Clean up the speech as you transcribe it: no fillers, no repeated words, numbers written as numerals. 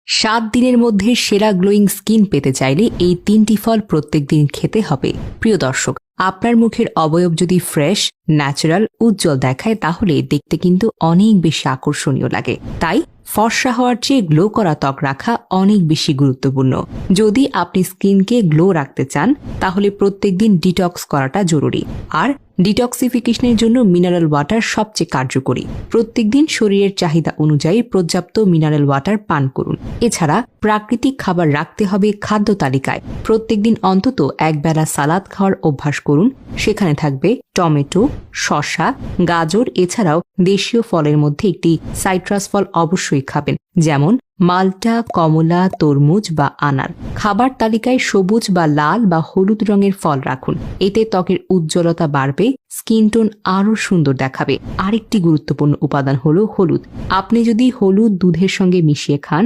7 দিনের মধ্যে সেরা গ্লোয়িং স্কিন পেতে চাইলে এই 3টি ফল প্রত্যেকদিন খেতে হবে। প্রিয় দর্শক, আপনার মুখের অবয়ব যদি ফ্রেশ, ন্যাচারাল, উজ্জ্বল দেখায় তাহলে দেখতে কিন্তু অনেক বেশি আকর্ষণীয় লাগে। তাই ফর্সা হওয়ার চেয়ে গ্লো করা ত্বক রাখা অনেক বেশি গুরুত্বপূর্ণ। যদি আপনি স্কিনকে গ্লো রাখতে চান তাহলে প্রত্যেকদিন ডিটক্স করাটা জরুরি। আর ডিটক্সিফিকেশনের জন্য মিনারেল ওয়াটার সবচেয়ে কার্যকরী। প্রত্যেকদিন শরীরের চাহিদা অনুযায়ী পর্যাপ্ত মিনারেল ওয়াটার পান করুন। এছাড়া প্রাকৃতিক খাবার রাখতে হবে খাদ্য তালিকায়। প্রত্যেকদিন অন্তত একবেলা সালাদ খাওয়ার অভ্যাস করুন। সেখানে থাকবে টমেটো, শসা, গাজর, এছাড়াও দেশীয় ফলের মধ্যে একটি সাইট্রাস ফল অবশ্যই খাবেন, যেমন মাল্টা, কমলা, তরমুজ বা আনার। খাবার তালিকায় সবুজ বা লাল বা হলুদ রঙের ফল রাখুন। এতে ত্বকের উজ্জ্বলতা বাড়বে, স্কিন টোন আরও সুন্দর দেখাবে। আরেকটি গুরুত্বপূর্ণ উপাদান হলো হলুদ। আপনি যদি হলুদ দুধের সঙ্গে মিশিয়ে খান,